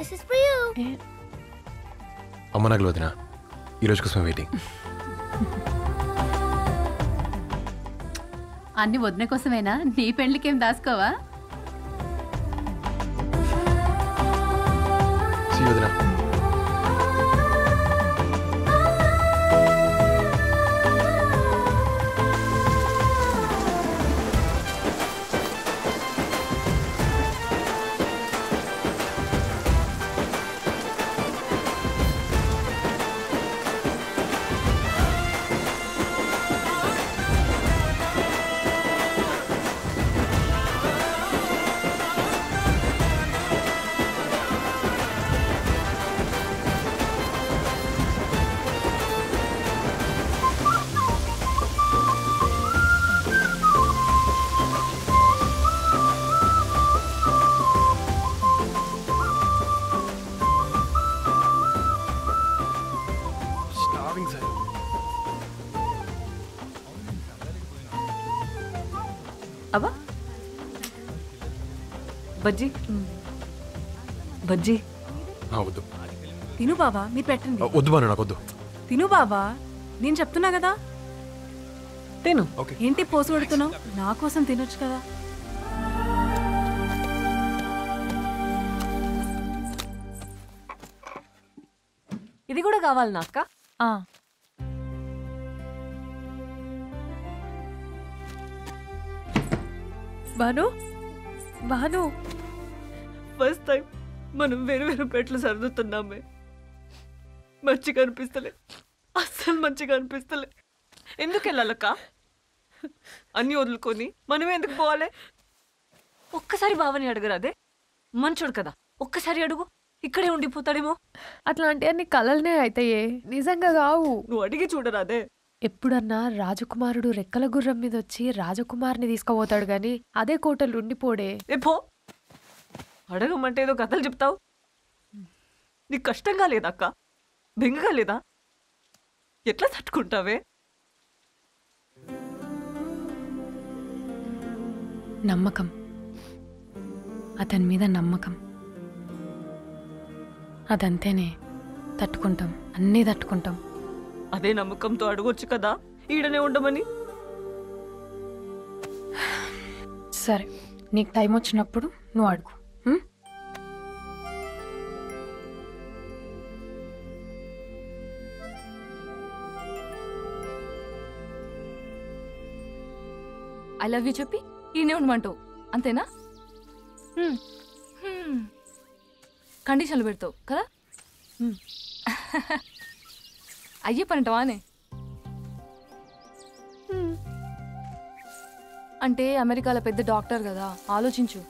This is for you. అమ్మ నాకు వదినా ఈరోజు కోసం వెయిటింగ్. అన్ని వదిన కోసమేనా? నీ పెళ్లికేం దాసుకోవా? వదినా అబ్బా బజ్జీ బజ్జీ వద్దు తిను బావా, మీరు పెట్టండి. వద్దు బాను, నాకు వద్దు. తిను బావా, నేను చెప్తున్నా కదా తిను. ఏంటి పోసు పెడుతున్నావు? నా కోసం తినొచ్చు కదా. ఇది కూడా కావాలి నా అక్క. బాను బాను, ఫస్ట్ టైం మనం వేరు వేరు పెట్లు సర్దుతున్నామే. మంచిగా అనిపిస్తలే, అస్సలు మంచిగా అనిపిస్తలే. ఎందుకు వెళ్ళాలక్క? అన్నీ వదులుకొని మనమే ఎందుకు పోవాలి? ఒక్కసారి బావని అడగరాదే, మంచోడు కదా, ఒక్కసారి అడుగు, ఇక్కడే ఉండిపోతాడేమో. అట్లాంటి అన్ని కలలనే అయితాయే, నిజంగా కావు. నువ్వు అడిగి చూడరాదే. ఎప్పుడన్నా రాజకుమారుడు రెక్కల గుర్రం మీద వచ్చి రాజకుమార్ని తీసుకుపోతాడు గాని అదే కోటలు ఉండిపోడే. పో, అడగమంటే ఏదో కథలు చెప్తావు. నీకు కష్టంగా లేదా అక్క? బెంగగా లేదా? ఎట్లా తట్టుకుంటావే? నమ్మకం, అతని మీద నమ్మకం, అదంతేనే. తట్టుకుంటాం, అన్నీ తట్టుకుంటాం. అదే నమ్మకంతో అడగొచ్చు కదా ఈడనే ఉండమని. సరే, నీకు టైం వచ్చినప్పుడు నువ్వు అడుగు. ఐ లవ్ యూ చెప్పి ఈయనే ఉండమంటావు అంతేనా? కండిషన్లు పెడతావు కదా? అయ్యే పనిటవానే అంటే అమెరికాలో పెద్ద డాక్టర్ కదా, ఆలోచించు.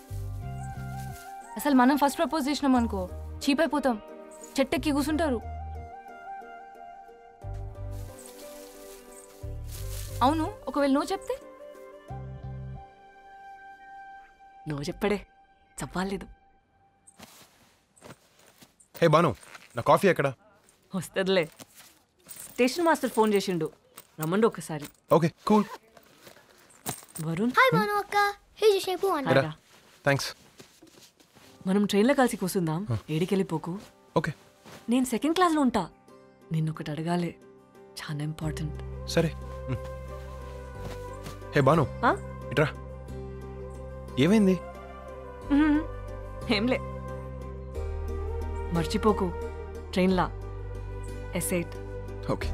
అసలు మనం ఫస్ట్ ప్రపోజ్ చేసినాం అనుకో చీప్ అయిపోతాం, చెట్టెక్కి కూర్చుంటారు. అవును, ఒకవేళ నువ్వు చెప్తే? నువ్వు చెప్పడే, చెప్పాలేదు. హే బాను, నా కాఫీ ఎక్కడ? వస్తుందిలే. స్టేషన్ మాస్టర్ ఫోన్ చేసిండు, రమ్మండు ఒకసారి. Okay cool. Varun, Hi Banu akka. Here's your shampoo on. Thanks. మనం ట్రైన్లో కలిసి కూర్చుందాం, ఏడికెళ్ళిపోకు. ఓకే. నేను సెకండ్ క్లాస్లో ఉంటా, నిన్నొకటి అడగాలి, చాలా ఇంపార్టెంట్. సరే. హే బాను, ఇట్రా. ఏమైంది? ఏంలే, మర్చిపోకు, ట్రైన్లా S8. ఓకే.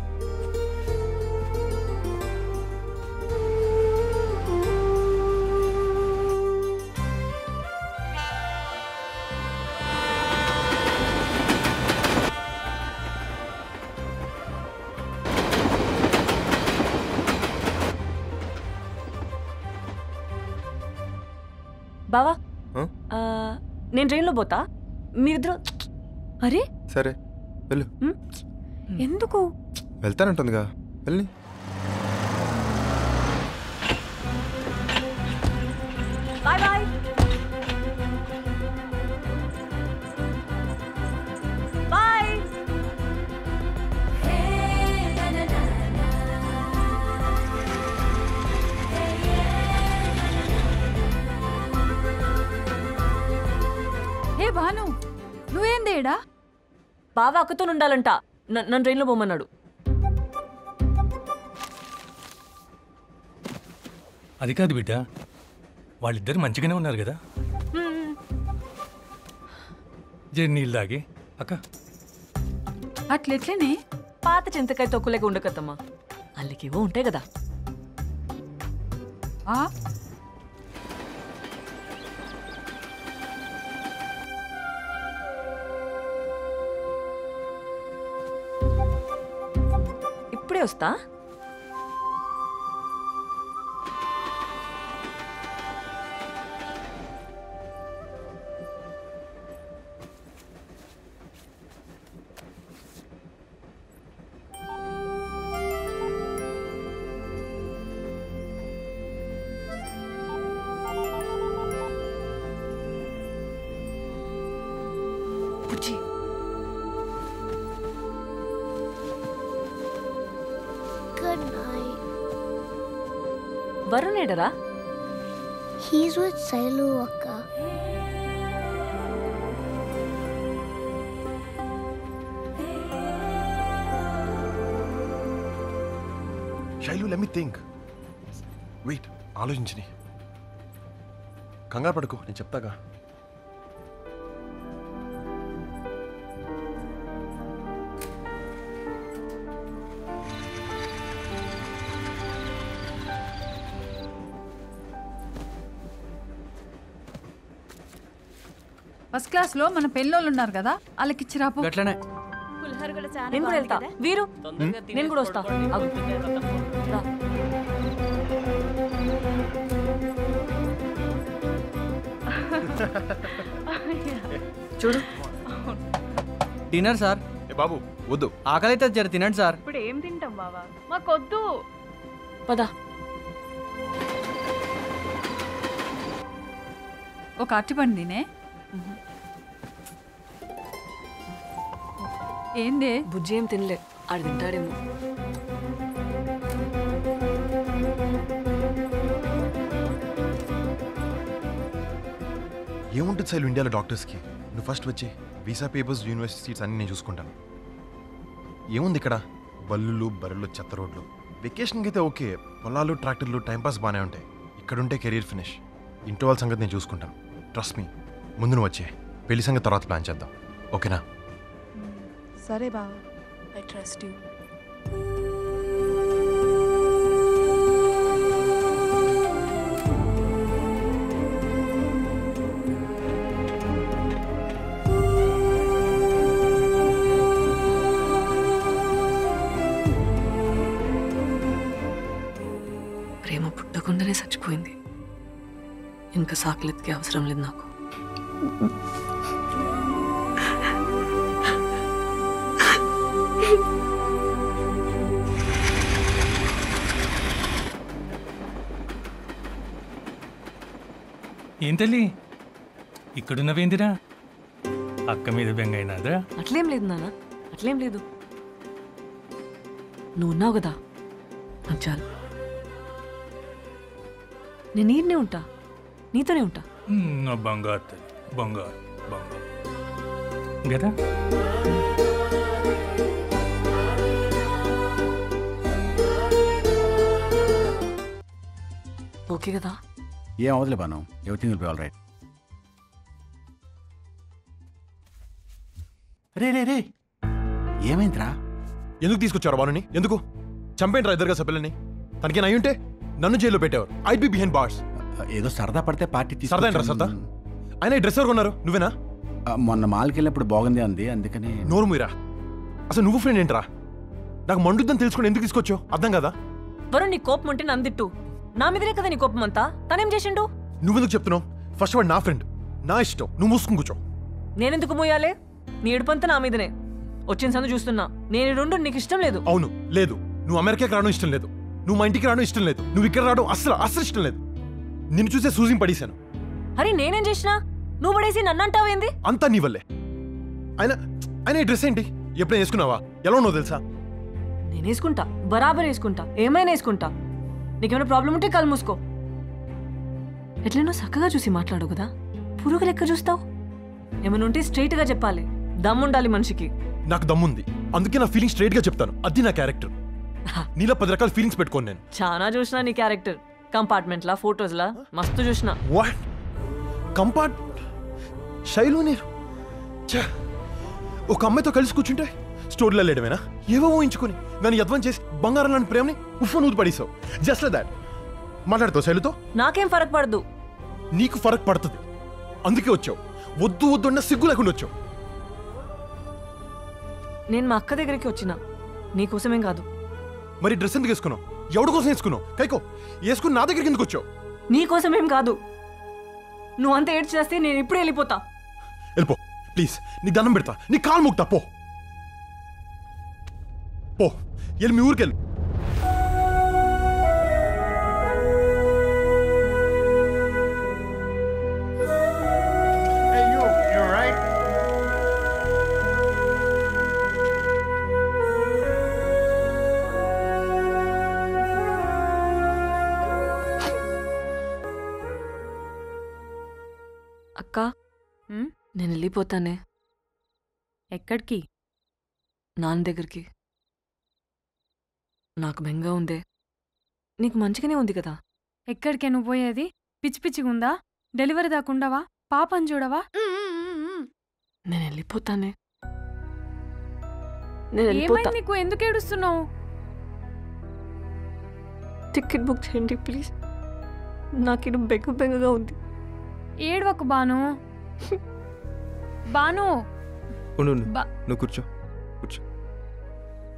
బావా, నేను ట్రైన్లో పోతా, మీరిద్దరు. అరే సరే వెళ్ళు. ఎందుకు? వెళ్తానంటుందిగా, వెళ్ళి. Bye bye. Bye. Hey Bhanu, నువ్వేందే లేడా? బావ అక్కతో ఉండాలంట. నన్ను ట్రైన్లో పోమన్నాడు. అది కాదు బిడ్డ, వాళ్ళిద్దరు మంచిగానే ఉన్నారు కదా. నీళ్ళు తాగి అక్క. అట్లెట్లనే? పాత చింతకాయ తొక్కులేక ఉండకత్తమ్మా, అల్లకేవో ఉంటాయి కదా. ఇప్పుడే వస్తా. Good night. వరుణ్ ఏడరా? He's with Sailu akka. Sailu let me think. Wait, ఆలోచించని. కంగారు పడుకో, నేను చెప్తాగా. ఫస్ట్ క్లాస్ లో మన పెళ్ళోళ్ళు ఉన్నారు కదా, వాళ్ళకి ఇచ్చిరాపు. గట్లనే నేను కూడా వెళ్తా. వీరు నేను కూడా వస్తా. ఆగు. రా. చూడు డిన్నర్ సార్. ఏ బాబు వద్దు, ఆకలి అయితే జర తినండి సార్. ఇప్పుడు ఏం తింటాం బావా, మాకొద్దు. పద. ఒక అరటిపండు తినే. ఏందే? బుజ్జి ఏం తినలే, ఆడు తింటాడేమో. ఏముంటుంది శైలు ఇండియాలో డాక్టర్స్కి? నువ్వు ఫస్ట్ వచ్చి వీసా పేపర్స్, యూనివర్సిటీ సీట్స్ అన్నీ నేను చూసుకుంటాను. ఏముంది ఇక్కడ? బల్లులు బర్రెలు, చెత్త రోడ్లు. వెకేషన్కి అయితే ఓకే, పొలాలు ట్రాక్టర్లు టైంపాస్ బాగానే ఉంటాయి. ఇక్కడుంటే కెరీర్ ఫినిష్. ఇంట్లో వాళ్ళ సంగతి నేను చూసుకుంటాను. Trust me. ముందు నువ్వు వచ్చే, పెళ్లి సంగతి తర్వాత ప్లాన్ చేద్దాం, ఓకేనా? సరే బావా, ఐ ట్రస్ట్ యూ. ప్రేమ పుట్టకుండానే చచ్చిపోయింది. ఇంకా సాకులెత్తికే అవసరం లేదు నాకు. ఏం తల్లి ఇక్కడున్నవేందిరా? అక్క మీద బెంగైనాదా? అట్లేం లేదు నాన్న, అట్లేం లేదు. నువ్వు ఉన్నావు కదా, నాకు చాలు. నేను ఈడనే ఉంటా, నీతోనే ఉంటా. నా బంగారు తల్లి, బంగారు బంగారు కదా. ఓకే కదా? ఏం అవదులే Bhanu, everything will be all right. రే రే రే, ఏమైందిరా? ఎందుకు తీసుకొచ్చారు బాలుని? ఎందుకు చంపేంట్రా ఇద్దరుగా సభ్యులని? తనకి నయ్యి ఉంటే నన్ను జైల్లో పెట్టేవారు. I'd be behind bars. ఏదో సరదా పడితే పార్టీ సరదా ఏంట్రా సరదా? ఆయన డ్రెస్ ఎవరు కొన్నారు? నువ్వేనా? మొన్న మాల్కి వెళ్ళినప్పుడు బాగుంది అంది, అందుకని. నోరు మీరా, అసలు నువ్వు ఫ్రెండ్ ఏంట్రా? నాకు మండుద్దని తెలుసుకుని ఎందుకు తీసుకొచ్చావు? అర్థం కదా? వరుణ్, నీ కోపం ఉంటే నందిట్టు. నా మీదనే కదా నీ కోపం అంతా. తనేం చేసిండు? నువ్వెందుకు చెప్తున్నావు? ఫస్ట్ వాడు నా ఫ్రెండ్, నా ఇష్టం. నువ్వు మూసుకుని కూర్చో. నేనెందుకు మోయాలే? నీ ఏడుపంతా నా మీదనే. వచ్చిన సందు చూస్తున్నా. నేను రెండు నీకు ఇష్టం లేదు. అవును, లేదు. నువ్వు అమెరికాకి రావడం ఇష్టం లేదు, నువ్వు మా ఇంటికి రావడం ఇష్టం లేదు, నువ్వు ఇక్కడ రావడం అస్సలు అస్సలు ఇష్టం లేదు. నిన్ను చూసే సూజిని పడేశాను. అరే నేనేం చేసినా? నువ్వు పడేసి నన్ను అంటావేంది? అంతా నీ వల్లే. ఆయన ఆయన ఈ డ్రెస్ ఏంటి? ఎప్పుడైనా వేసుకున్నావా? ఎలా ఉన్నావు తెలుసా? నేను వేసుకుంటా, బరాబర్ వేసుకుంటా, ఏమైనా వేసుకుంటా. నీకేమైనా ప్రాబ్లం ఉంటే కళ్ళు మూసుకో. ఎట్లనో చక్కగా చూసి మాట్లాడు కదా, పురుగు లెక్క చూస్తావు. ఏమైనా ఉంటే స్ట్రైట్గా చెప్పాలి. దమ్ముండాలి మనిషికి. నాకు దమ్ముంది, అందుకే నా ఫీలింగ్ స్ట్రైట్ గా చెప్తాను. అది నా క్యారెక్టర్. నీలా 10 రకాల ఫీలింగ్స్ పెట్టుకోను నేను. చాలా చూసినా నీ క్యారెక్టర్. కంపార్ట్మెంట్లా, ఫోటోస్లా మస్తు చూసినా. వాట్ కంపార్ట్ శైలు నీరు ఒక అమ్మాయితో కలిసి కూర్చుంటే స్టోరీలో లేడమేనా? ఏవో ఊహించుకొని నన్ను యద్వం చేసి బంగారం లాంటి ప్రేమని ఉఫ్ఫను ఊది పడేసావు. జస్ట్ లైక్ దాట్ మాట్లాడతావు శైలుతో. నాకేం ఫరక్ పడదు. నీకు ఫరక్ పడుతుంది, అందుకే వచ్చావు. వద్దు వద్దు అన్న సిగ్గు లేకుండా వచ్చావు. నేను మా అక్క దగ్గరికి వచ్చిన నీకోసమేం కాదు. మరి డ్రెస్ ఎందుకు వేసుకున్నావు? ఎవడి కోసం వేసుకున్నావు? కైకో వేసుకుని నా దగ్గరికి ఎందుకు వచ్చావు? నీకోసమేం కాదు. నువ్వు అంత ఏడ్చి చేస్తే నేను ఇప్పుడే వెళ్ళిపోతా. వెళ్ళిపో ప్లీజ్, నీ దండం పెడతా, నీ కాలు ముక్తా. పో పో, వెళ్ళి మీ ఊరికి వెళ్ళు. అక్క నేను వెళ్ళిపోతానే. ఎక్కడికి? నాన్న దగ్గరికి. నాకు బెంగా ఉందే. నీకు మంచిగానే ఉంది కదా. ఎక్కడికే నువ్వు పోయేది? పిచ్చి పిచ్చిగుందా? డెలివరీ దాకుండవా? పాపని చూడవా? నేను వెళ్ళిపోతానే. నేను వెళ్ళిపోతా. ఏమైంది నీకు? ఎందుకు ఏడుస్తున్నావు? టికెట్ బుక్ చేయండి ప్లీజ్. నాకు ఇది బెంగగా ఉంది. ఏడవకు బాను. బాను నువ్వు కూర్చో కూర్చో.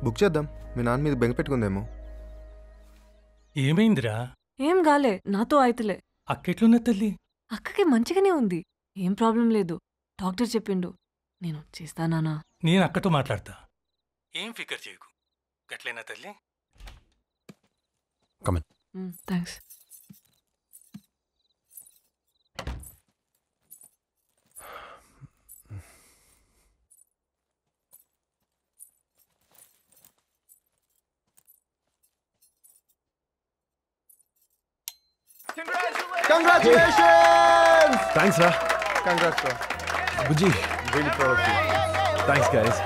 బుక్ చేద్దాం. మీ నాన్న మీద బెంగ పెట్టుకుందేమో. ఏమైందిరా? ఏం గాలే, నాతో అయితలే. అక్కెట్లున్నా తల్లి? అక్కకి మంచిగానే ఉంది, ఏం ప్రాబ్లం లేదు. డాక్టర్ చెప్పిండు. నేను చేస్తానా? నేను అక్కతో మాట్లాడతా, ఏం ఫికర్ చేయకు. గట్లేనా తల్లి? Thanks. Congratulations! Thanks, sir. Congrats, sir. Buji, really proud of you. Thanks, guys.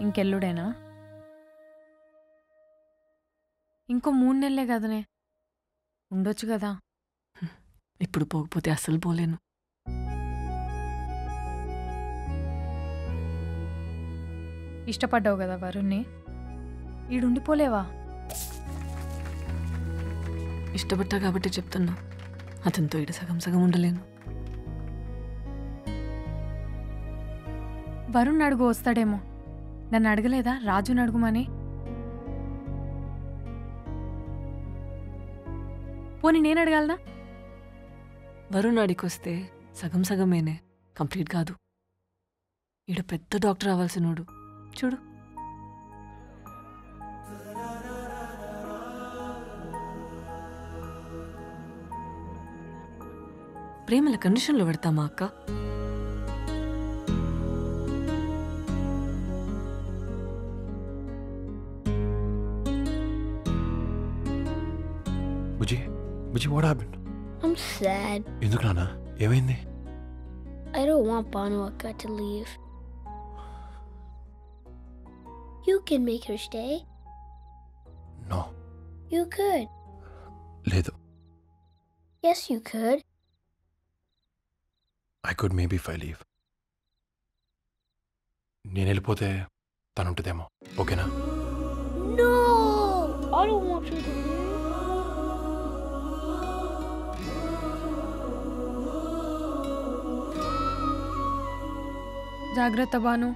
ఇంకెల్లుడేనా? ఇంకో 3 నెలలే కదనే, ఉండొచ్చు కదా. ఇప్పుడు పోకపోతే అస్సలు పోలేను. ఇష్టపడ్డావు కదా వరుణ్ణి, ఈడుండిపోలేవా? ఇష్టపడ్డా కాబట్టి చెప్తున్నా, అతనితో ఇటు సగం సగం ఉండలేను. వరుణ్ అడుగు, వస్తాడేమో. నన్ను అడగలేదా రాజుని అడుగుమని? పోనీ నేను అడగాలనా? వరుణ్ అడికొస్తే సగం సగమేనే, కంప్లీట్ కాదు. ఈడు పెద్ద డాక్టర్ అవ్వాల్సినోడు చూడు. ప్రేమల కండిషన్లో పెడతామా అక్క? Buji, what happened? I'm sad. ఎందుకు నాన్న? ఏమైంది? I don't want Banu Akka to leave. You can make her stay. No. You could. లేదు. Yes, you could. I could maybe if I leave. నేను వెళ్ళిపోతే తను ఉంటుందేమో. ఓకేనా? No! I don't want you to leave. జాగ్రత్త బాను.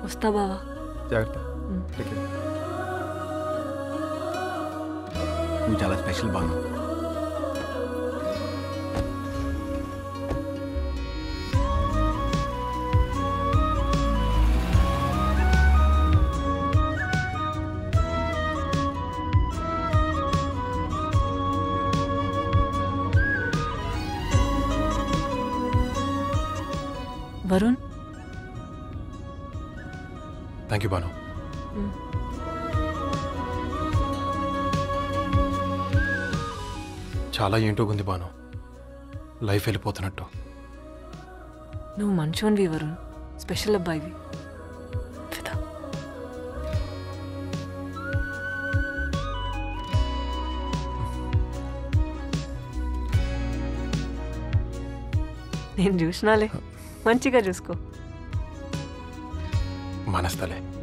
వస్తా బావా. జాగ్రత్త. నువ్వు చాలా special Bhanu. Varun, thank you Bhanu. చాలా ఏంటో ఉంది బాను. లైఫ్ వెళ్ళిపోతున్నట్టు. నువ్వు మంచోన్వి వరుణ్, స్పెషల్ అబ్బాయివి. ఫిదా. నేను చూసినాలే, మంచిగా చూసుకో. మనస్తలే.